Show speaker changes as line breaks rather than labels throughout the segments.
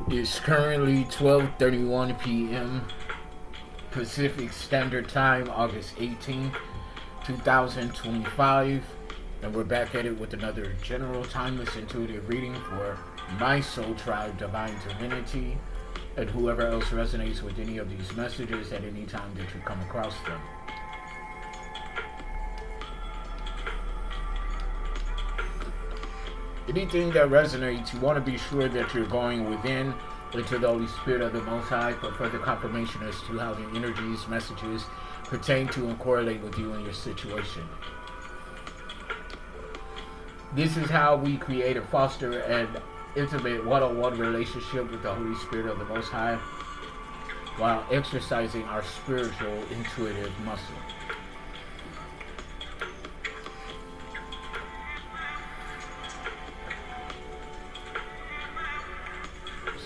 It's currently 12:31 p.m. Pacific Standard Time, August 18th, 2025. And we're back at it with another general timeless intuitive reading for my soul tribe, Divine Divinity, and whoever else resonates with any of these messages at any time that you come across them. Anything that resonates, you want to be sure that you're going within into the Holy Spirit of the Most High for further confirmation as to how the energies, messages pertain to and correlate with you and your situation. This is how we create and foster an intimate one-on-one relationship with the Holy Spirit of the Most High while exercising our spiritual intuitive muscle.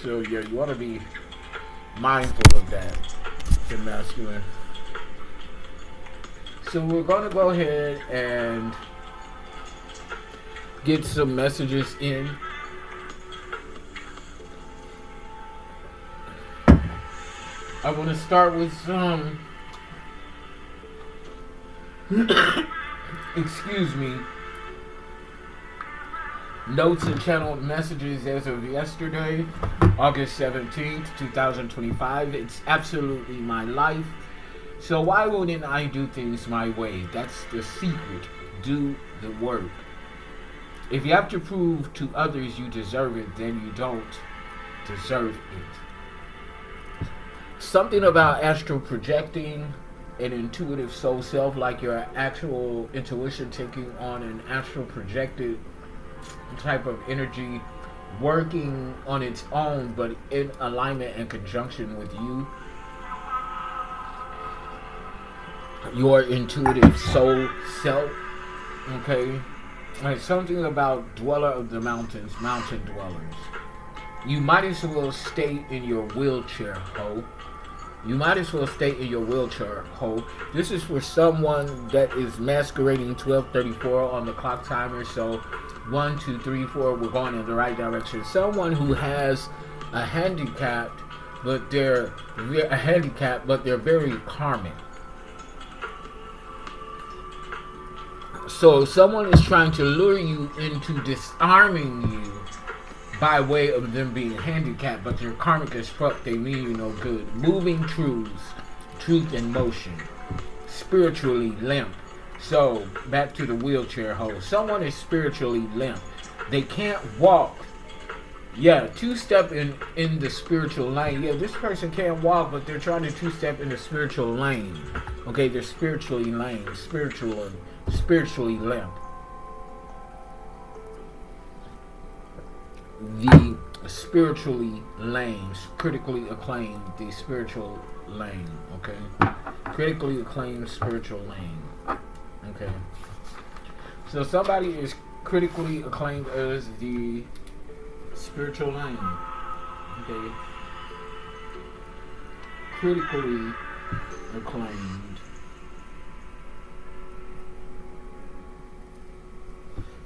So yeah, you want to be mindful of that, the masculine. So we're going to go ahead and get some messages in. I want to start with some, excuse me, notes and channeled messages as of yesterday, August 17th, 2025. It's absolutely my life. So why wouldn't I do things my way? That's the secret. Do the work. If you have to prove to others you deserve it, then you don't deserve it. Something about astral projecting an intuitive soul self, like your actual intuition taking on an astral projected type of energy, working on its own but in alignment and conjunction with you, your intuitive soul self. Okay, like something about dweller of the mountains, mountain dwellers. You might as well stay in your wheelchair, ho. You might as well stay in your wheelchair, ho. This is for someone that is masquerading 12:34 on the clock timer. So 1, 2, 3, 4, we're going in the right direction. Someone who has a handicap, but they're very karmic. So someone is trying to lure you into disarming you by way of them being handicapped, but they're karmic as fuck. They mean you no good. Moving truths, truth in motion, spiritually limp. So back to the wheelchair hole. Someone is spiritually limp. They can't walk. Yeah, two-step in the spiritual lane. Yeah, this person can't walk, but they're trying to two-step in the spiritual lane. Okay, they're spiritually lame, spiritually limp. The spiritually lame, critically acclaimed, the spiritual lane. Okay, critically acclaimed spiritual lane. Okay, so somebody is critically acclaimed as the spiritual lane. Okay, critically acclaimed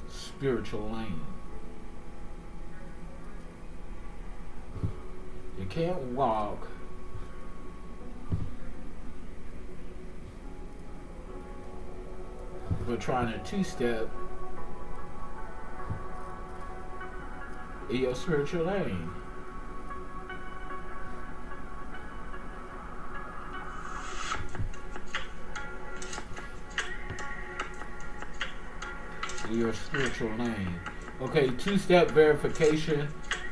spiritual lane. You can't walk, but trying to two-step in your spiritual lane. Your spiritual lane. Okay, two-step verification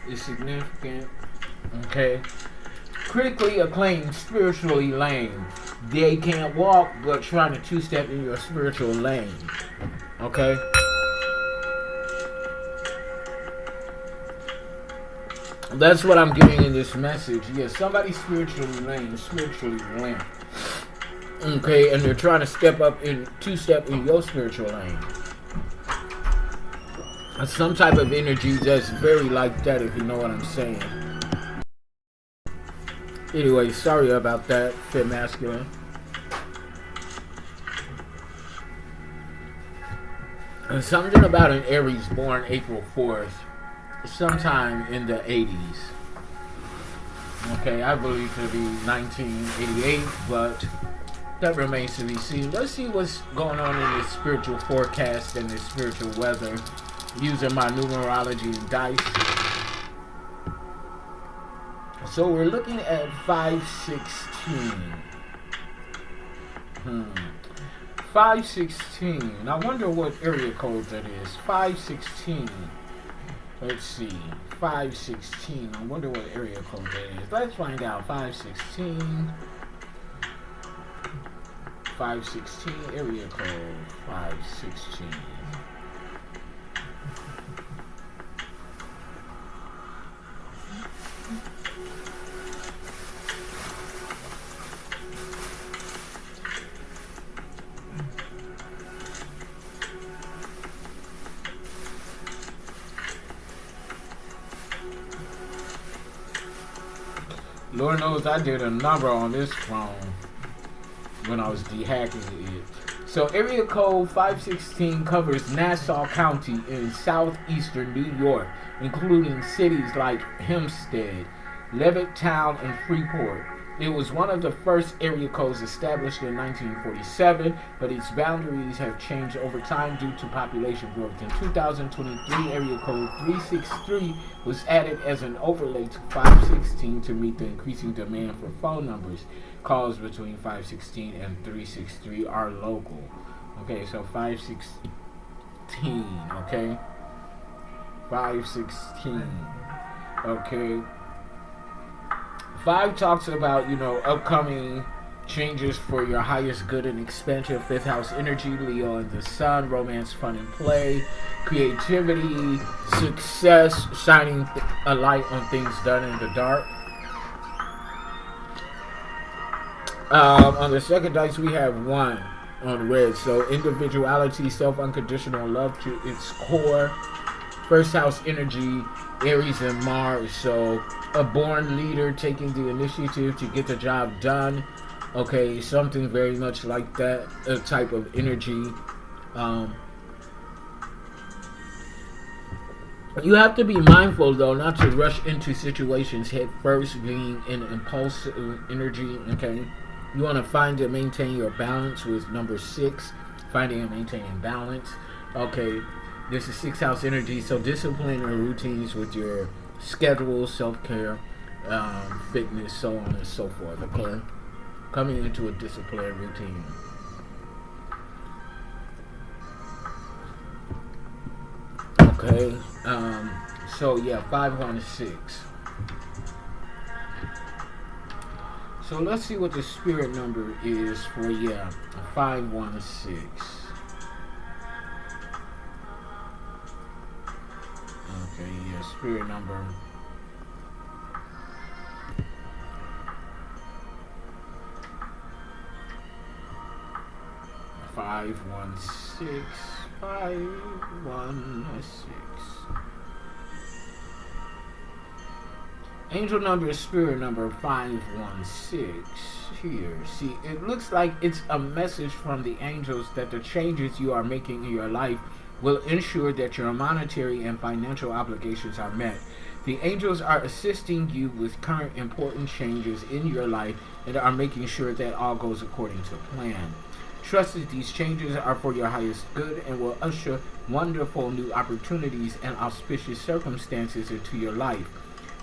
is significant. Okay, critically acclaimed spiritually lame. They can't walk, but trying to two-step in your spiritual lane. Okay. That's what I'm getting in this message. Yes, somebody spiritually lame, spiritually limp. Okay, and they're trying to step up in two-step in your spiritual lane. Some type of energy that's very like that, if you know what I'm saying. Anyway, sorry about that, fit masculine. And something about an Aries born April 4th, sometime in the 80s. Okay, I believe to be 1988, but that remains to be seen. Let's see what's going on in the spiritual forecast and the spiritual weather using my numerology and dice. So we're looking at 516. 516. I wonder what area code that is. 516. Let's see. 516. I wonder what area code that is. Let's find out. 516. 516 area code. 516. Lord knows I did a number on this phone when I was de-hacking it. So area code 516 covers Nassau County in southeastern New York, including cities like Hempstead, Levittown, and Freeport. It was one of the first area codes established in 1947, but its boundaries have changed over time due to population growth. In 2023, area code 363 was added as an overlay to 516 to meet the increasing demand for phone numbers. Calls between 516 and 363 are local. Okay, so 516, okay? 516, okay? 5 talks about, upcoming changes for your highest good and expansion. 5th house energy, Leo and the sun, romance, fun and play, creativity, success, shining a light on things done in the dark. On the second dice, we have 1 on red. So individuality, self-unconditional love to its core. 1st house energy, Aries and Mars. So a born leader taking the initiative to get the job done. Okay, something very much like that type of energy. You have to be mindful, though, not to rush into situations head first, being an impulsive energy. Okay, you want to find and maintain your balance with number 6, finding and maintaining balance. Okay, this is 6th house energy, so discipline and routines with your schedule, self-care, fitness, so on and so forth. Okay, coming into a disciplined routine. Okay, so yeah, 516. So let's see what the spirit number is for 516. Okay, spirit number 516. 516. Angel number is spirit number 516 here. See, it looks like it's a message from the angels that the changes you are making in your life will ensure that your monetary and financial obligations are met. The angels are assisting you with current important changes in your life and are making sure that all goes according to plan. Trust that these changes are for your highest good and will usher wonderful new opportunities and auspicious circumstances into your life.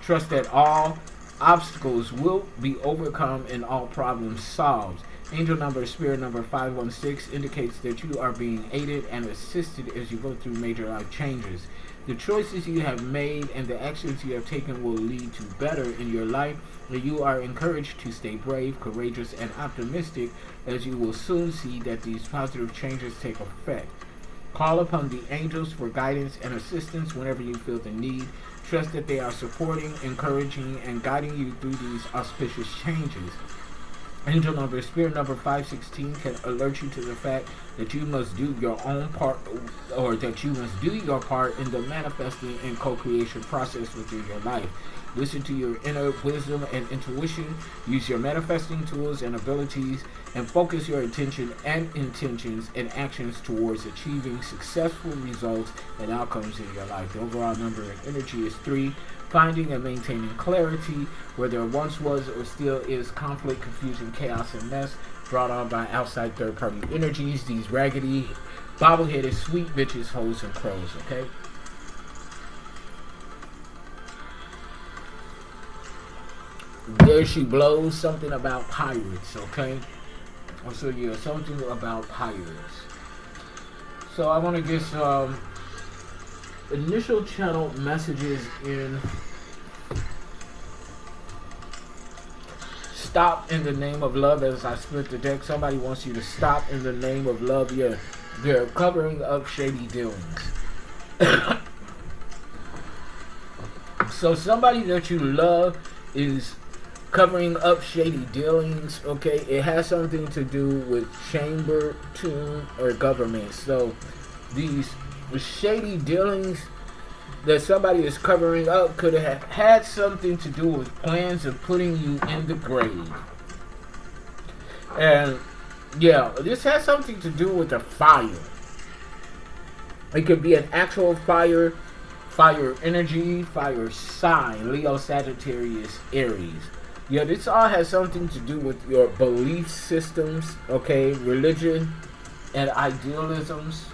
Trust that all obstacles will be overcome and all problems solved. Angel number, spirit number 516 indicates that you are being aided and assisted as you go through major life changes. The choices you have made and the actions you have taken will lead to better in your life, and you are encouraged to stay brave, courageous, and optimistic as you will soon see that these positive changes take effect. Call upon the angels for guidance and assistance whenever you feel the need. Trust that they are supporting, encouraging, and guiding you through these auspicious changes. Angel number, spirit number 516 can alert you to the fact that you must do your own part, or that you must do your part in the manifesting and co-creation process within your life. Listen to your inner wisdom and intuition. Use your manifesting tools and abilities and focus your attention and intentions and actions towards achieving successful results and outcomes in your life. The overall number of energy is 3. Finding and maintaining clarity where there once was or still is conflict, confusion, chaos, and mess brought on by outside third-party energies. These raggedy, bobbleheaded, sweet bitches, hoes, and crows, okay? There she blows. Something about pirates, okay? So yeah, something about pirates. So I want to get some initial channel messages in. Stop in the name of love. As I split the deck, somebody wants you to stop in the name of love. Yeah, they're covering up shady dealings. So somebody that you love is covering up shady dealings, okay? It has something to do with chamber, tune, or government. So these shady dealings that somebody is covering up could have had something to do with plans of putting you in the grave. And yeah, this has something to do with a fire. It could be an actual fire, fire energy, fire sign, Leo, Sagittarius, Aries. Yeah, this all has something to do with your belief systems, okay, religion and idealisms.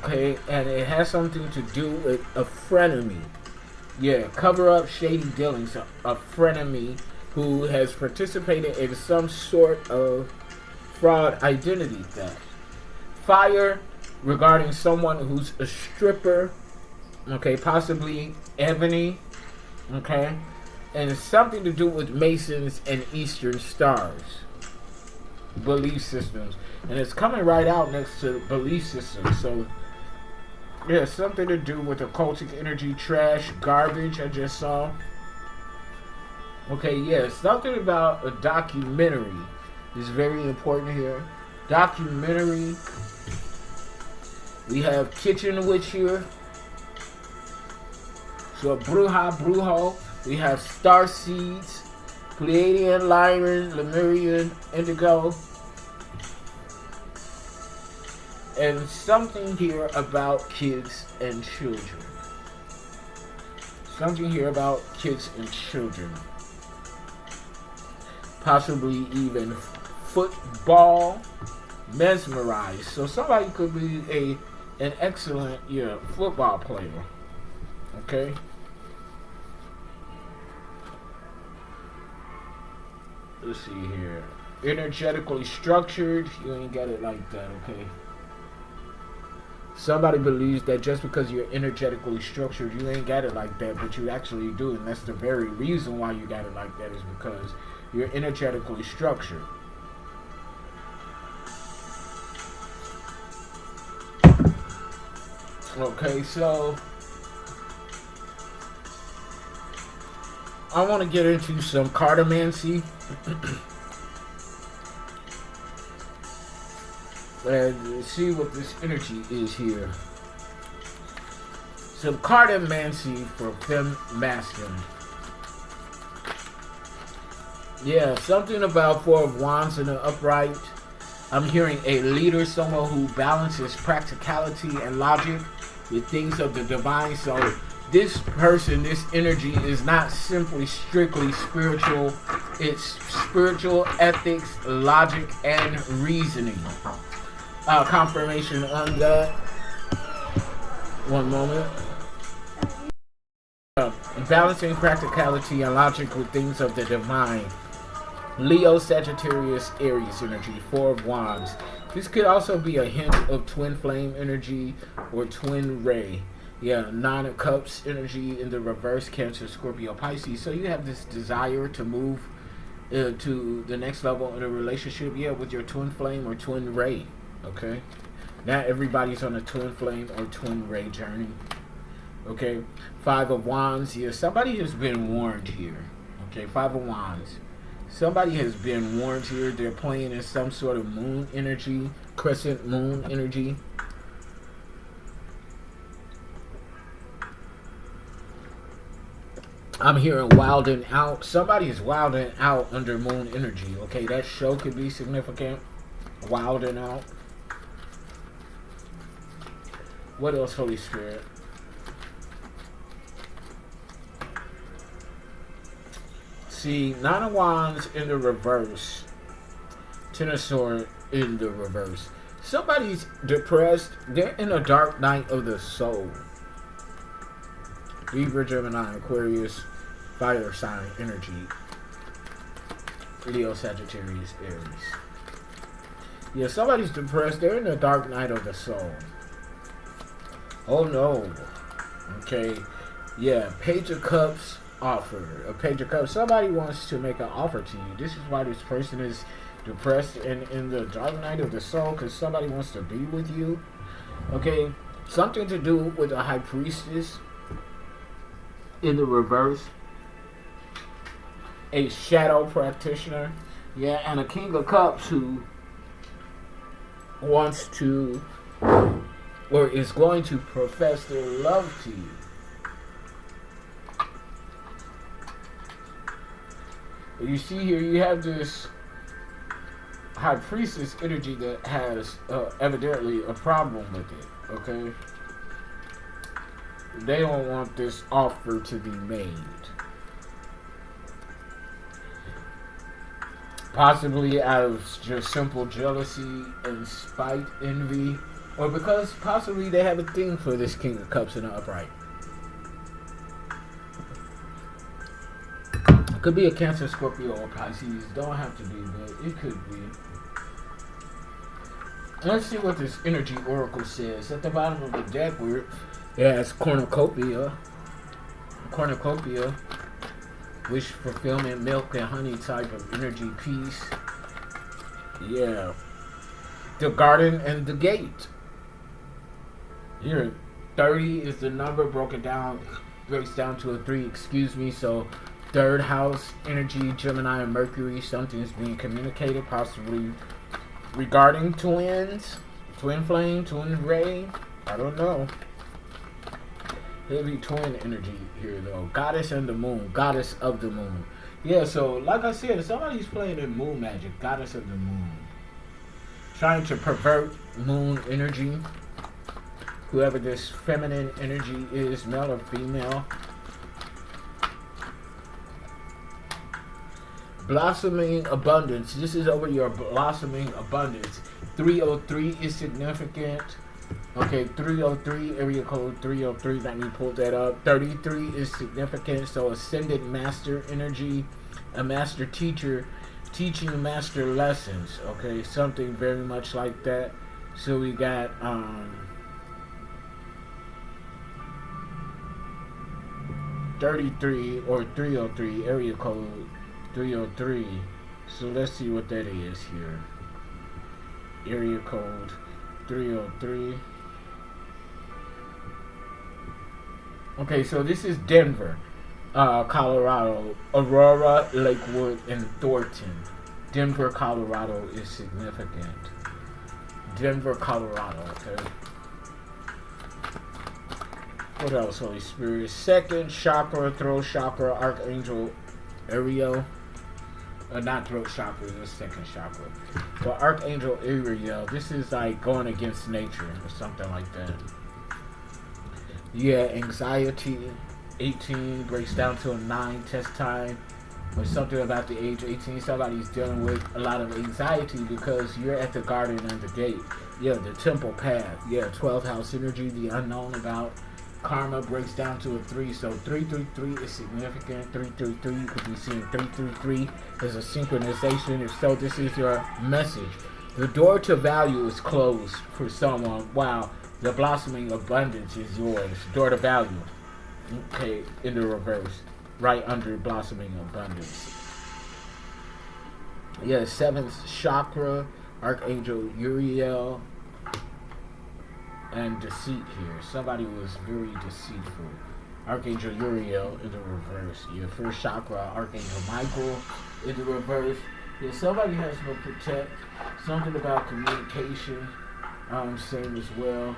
Okay, and it has something to do with a frenemy. Yeah, cover up shady dealings. A frenemy who has participated in some sort of fraud identity theft. Fire regarding someone who's a stripper. Okay, possibly ebony. Okay, and it's something to do with Masons and Eastern stars. Belief systems. And it's coming right out next to belief systems. So, yeah, something to do with occultic energy, trash, garbage, I just saw. Okay, yeah, something about a documentary is very important here. Documentary. We have Kitchen Witch here. So, Brujo. We have Starseeds, Pleiadian, Lyran, Lemurian, Indigo. And something here about kids and children. Something here about kids and children. Possibly even football. Mesmerized. So somebody could be an excellent football player. Okay? Let's see here. Energetically structured. You ain't got it like that, okay? Somebody believes that just because you're energetically structured, you ain't got it like that, but you actually do. And that's the very reason why you got it like that, is because you're energetically structured. Okay, so I want to get into some cartomancy. And see what this energy is here. Some cartomancy for femme masculine. Yeah, something about Four of Wands in the upright. I'm hearing a leader, someone who balances practicality and logic with things of the divine. So this person, this energy is not simply strictly spiritual. It's spiritual, ethics, logic, and reasoning. Confirmation on that. One moment. Balancing practicality and logic with things of the divine. Leo, Sagittarius, Aries energy. Four of Wands. This could also be a hint of twin flame energy or twin ray. Yeah, Nine of Cups energy in the reverse. Cancer, Scorpio, Pisces. So you have this desire to move to the next level in a relationship. Yeah, with your twin flame or twin ray. Okay, not everybody's on a twin flame or twin ray journey. Okay, Five of Wands. Yeah, somebody has been warned here. Okay, Five of Wands. Somebody has been warned here. They're playing in some sort of moon energy, crescent moon energy. I'm hearing wilding out. Somebody is wilding out under moon energy. Okay, that show could be significant. Wilding out. What else, Holy Spirit? See, Nine of Wands in the reverse. Ten of Swords in the reverse. Somebody's depressed. They're in a dark night of the soul. Libra, Gemini, Aquarius, fire sign energy. Leo, Sagittarius, Aries. Yeah, somebody's depressed. They're in the dark night of the soul. Oh no. Okay. Yeah, Page of Cups offer. A Page of Cups. Somebody wants to make an offer to you. This is why this person is depressed and in the dark night of the soul, because somebody wants to be with you. Okay. Something to do with a High Priestess in the reverse. A shadow practitioner. Yeah, and a King of Cups who wants to or is going to profess their love to you. But you see here, you have this High Priestess energy that has evidently a problem with it. Okay? They don't want this offer to be made. Possibly out of just simple jealousy and spite, envy, or because possibly they have a thing for this King of Cups in the upright. It could be a Cancer, Scorpio, or Pisces. Don't have to be, but it could be. Let's see what this energy oracle says. At the bottom of the deck, it has cornucopia. Cornucopia. Wish fulfillment, milk and honey type of energy piece. Yeah. The garden and the gate. Here, 30 is the number breaks down to a 3, excuse me. So, third house energy, Gemini and Mercury. Something is being communicated, possibly regarding twins. Twin flame, twin ray. I don't know. Heavy twin energy here though. Goddess and the moon. Goddess of the moon. Yeah, so like I said, somebody's playing in moon magic. Goddess of the moon. Trying to pervert moon energy. Whoever this feminine energy is, male or female. Blossoming abundance. This is over your blossoming abundance. 303 is significant. Okay, 303, area code 303, let me pull that up. 33 is significant, so ascended master energy, a master teacher, teaching master lessons, okay, something very much like that. So we got, 33 or 303, area code 303. So let's see what that is here. Area code 303. Okay, so this is Denver, Colorado, Aurora, Lakewood, and Thornton. Denver, Colorado is significant. Denver, Colorado, okay. What else, Holy Spirit? Second chakra, throat chakra, Archangel Ariel. Not throat chakra, the second chakra. So Archangel Ariel, this is like going against nature or something like that. Yeah, anxiety, 18 breaks down to a 9, test time, or something about the age 18. Somebody's dealing with a lot of anxiety because you're at the garden and the gate. Yeah, the temple path. Yeah, 12th house energy, the unknown about. Karma breaks down to a 3, so 333 is significant. 333, you could be seeing 333 as a synchronization. If so, this is your message. The door to value is closed for someone. Wow, the blossoming abundance is yours. Door to value. Okay, in the reverse, right under blossoming abundance. Yeah, 7th chakra, Archangel Uriel. And deceit here. Somebody was very deceitful. Archangel Uriel in the reverse. Your first chakra, Archangel Michael in the reverse. Yeah, somebody has no protect. Something about communication. Same as well.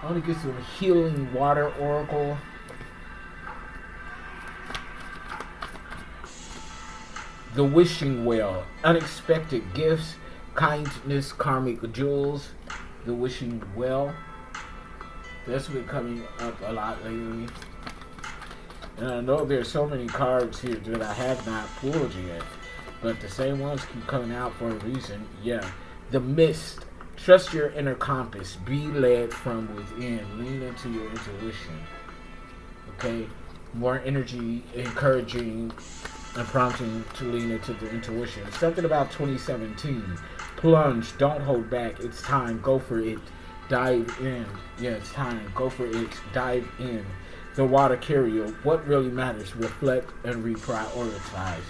I want to get some healing water oracle. The wishing well, unexpected gifts, kindness, karmic jewels. The wishing well. That's been coming up a lot lately. And I know there's so many cards here that I have not pulled yet. But the same ones keep coming out for a reason. Yeah. The mist. Trust your inner compass. Be led from within. Lean into your intuition. Okay? More energy, encouraging and prompting to lean into the intuition. Something about 2017. Plunge. Don't hold back. It's time. Go for it. Dive in. Yeah, it's time. Go for it. Dive in. The water carrier. What really matters? Reflect and reprioritize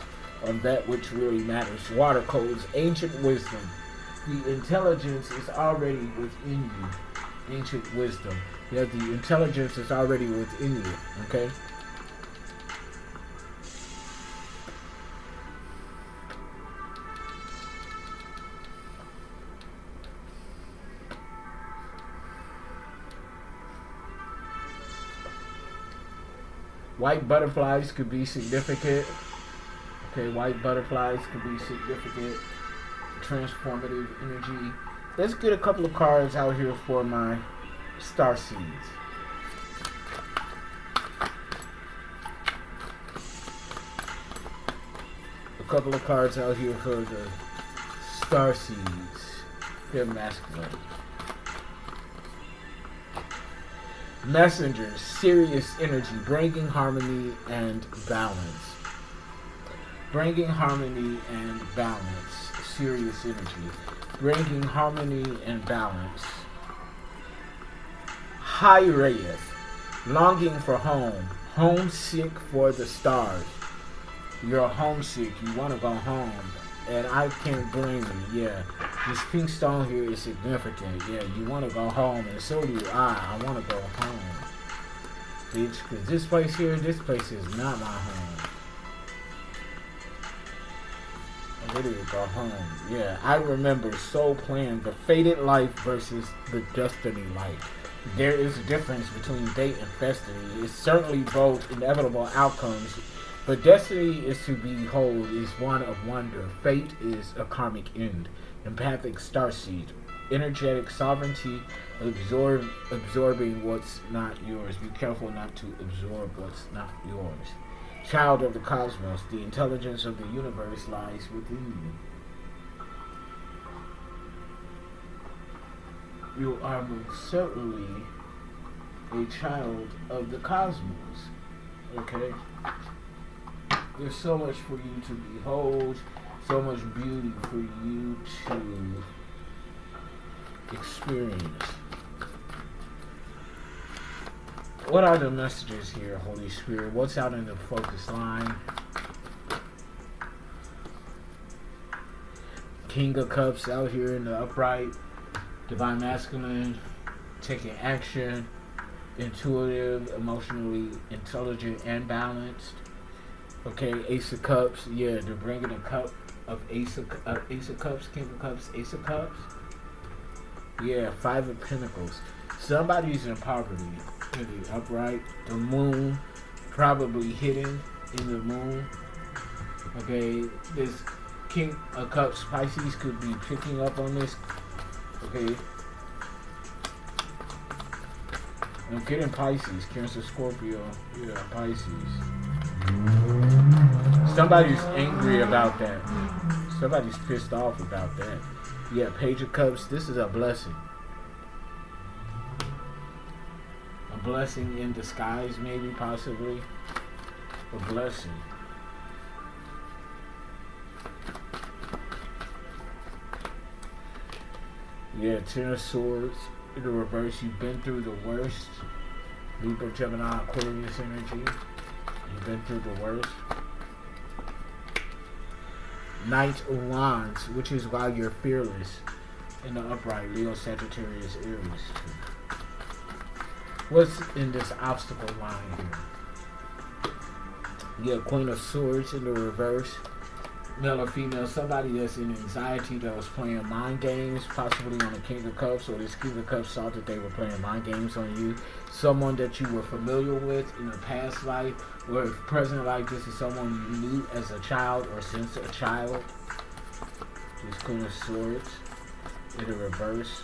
on that which really matters. Water codes. Ancient wisdom. The intelligence is already within you. Ancient wisdom. Yeah, the intelligence is already within you. Okay? White butterflies could be significant. Okay, white butterflies could be significant. Transformative energy. Let's get a couple of cards out here for my Starseeds. A couple of cards out here for the Starseeds. They're masculine. Messengers, serious energy, bringing harmony and balance. Bringing harmony and balance. Serious energy. Bringing harmony and balance. Hyreth, longing for home. Homesick for the stars. You're homesick. You want to go home. And I can't blame you. Yeah. This pink stone here is significant. Yeah, you want to go home. And so do I. I want to go home. Bitch, because this place here, this place is not my home. I really go home. Yeah, I remember Soul Plan, the fated life versus the destiny life. There is a difference between date and destiny. It's certainly both inevitable outcomes. But destiny is to behold, is one of wonder. Fate is a karmic end. Empathic starseed. Energetic sovereignty. Absorbing what's not yours. Be careful not to absorb what's not yours. Child of the cosmos. The intelligence of the universe lies within you. You are most certainly a child of the cosmos. Okay? There's so much for you to behold, so much beauty for you to experience. What are the messages here, Holy Spirit? What's out in the focus line? King of Cups out here in the upright. Divine Masculine, taking action. Intuitive, emotionally intelligent and balanced. Okay, Ace of Cups. Yeah, they're bringing a cup of Ace of Cups, King of Cups, Ace of Cups. Yeah, Five of Pentacles. Somebody's in poverty. In the upright. The moon, probably hidden in the moon. Okay, this King of Cups, Pisces could be picking up on this. Okay. I'm getting Pisces, Cancer, Scorpio. Yeah, Pisces. Somebody's angry about that. Somebody's pissed off about that. Yeah, Page of Cups. This is a blessing. A blessing in disguise, maybe, possibly. A blessing. Yeah, Ten of Swords. In the reverse, you've been through the worst. Libra, Gemini, Aquarius energy. You've been through the worst. Knight of Wands, which is why you're fearless. In the upright, Leo, Sagittarius, Aries. What's in this obstacle line here? Yeah, Queen of Swords in the reverse. male or female, somebody that's in anxiety that was playing mind games, possibly on the King of Cups, or this King of Cups saw that they were playing mind games on you. Someone that you were familiar with in a past life, or if present life, this is someone you knew as a child or since a child. This Queen of Swords in the reverse.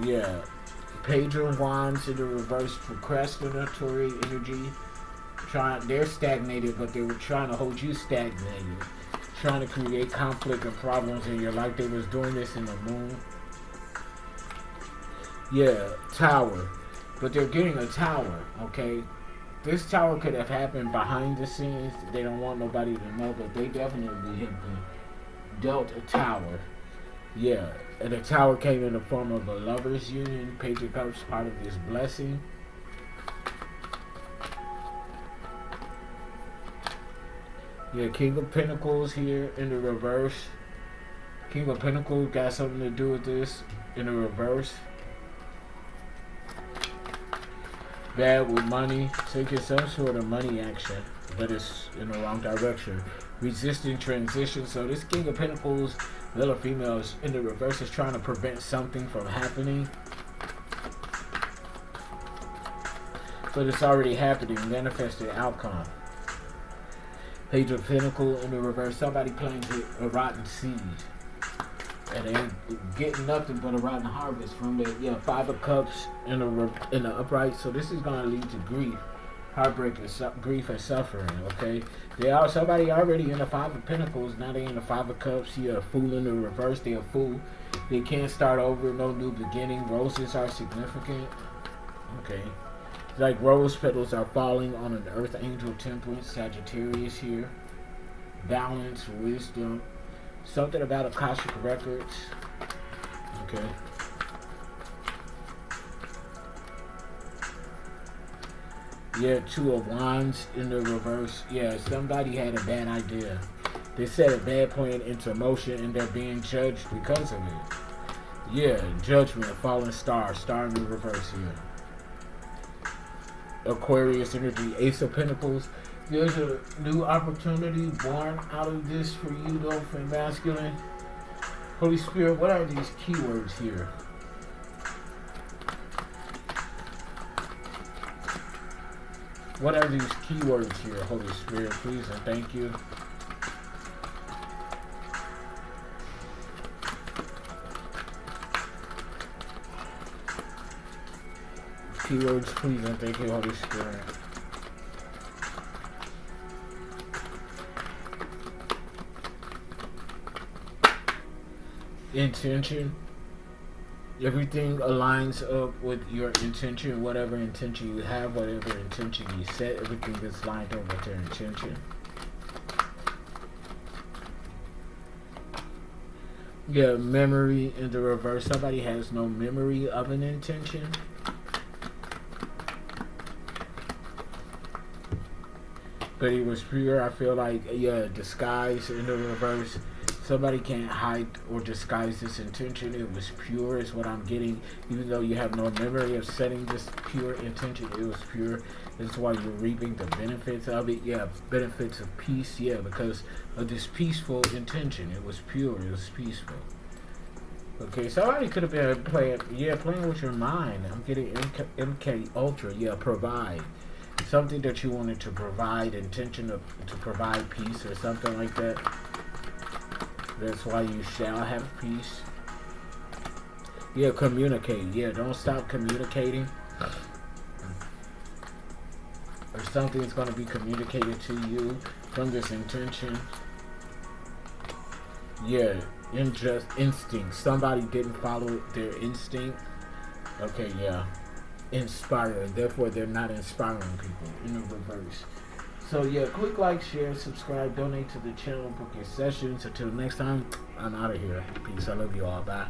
Yeah. Page of Wands in the reverse, procrastinatory energy. They're stagnated, but they were trying to hold you stagnated, trying to create conflict and problems in your life. They was doing this in the moon. Yeah, tower, but they're getting a tower. Okay, this tower could have happened behind the scenes. They don't want nobody to know, but they definitely have been dealt a tower. Yeah, and the tower came in the form of a lover's union. Page of Cups, part of this blessing. Yeah, King of Pentacles here in the reverse. King of Pentacles got something to do with this in the reverse. Bad with money, taking some sort of money action, but it's in the wrong direction. Resisting transition. So this King of Pentacles, male or female, is in the reverse, is trying to prevent something from happening. But it's already happening. Manifested outcome. Page of Pentacles in the reverse. Somebody plants a rotten seed, and they ain't getting nothing but a rotten harvest from it. Yeah, Five of Cups in the upright. So this is gonna lead to grief, heartbreak, and grief and suffering. Okay, somebody already in the Five of Pentacles. Now they in the Five of Cups. Yeah, a fool in the reverse. They a fool. They can't start over. No new beginning. Roses are significant. Okay. Like rose petals are falling on an earth angel, temperance, Sagittarius here. Balance, wisdom. Something about Akashic records. Okay. Yeah, Two of Wands in the reverse. Yeah, somebody had a bad idea. They set a bad plan into motion and they're being judged because of it. Yeah, judgment, fallen star in the reverse here. Aquarius energy, Ace of Pentacles. There's a new opportunity born out of this for you, though, for masculine. Holy Spirit, what are these keywords here? What are these keywords here, Holy Spirit, please and thank you. Keywords, please and thank you, Holy Spirit. Intention. Everything aligns up with your intention. Whatever intention you have, whatever intention you set, everything is lined up with your intention. Yeah, memory in the reverse. Somebody has no memory of an intention. But it was pure. I feel like, yeah, disguise in the reverse. Somebody can't hide or disguise this intention. It was pure is what I'm getting. Even though you have no memory of setting this pure intention, it was pure. That's why you're reaping the benefits of it. Yeah, benefits of peace. Yeah, because of this peaceful intention. It was pure. It was peaceful. Okay, somebody could have been playing with your mind. I'm getting MK Ultra. Yeah, provide. Something that you wanted to provide, intention to provide peace or something like that. That's why you shall have peace. Yeah, communicate. Yeah, don't stop communicating. Or something's going to be communicated to you from this intention. Yeah, instinct. Somebody didn't follow their instinct. Okay, yeah. Inspire. Therefore, they're not inspiring people in the reverse. So yeah, click like, share, subscribe, donate to the channel, book your sessions. Until next time, I'm out of here. Peace. I love you all. Bye.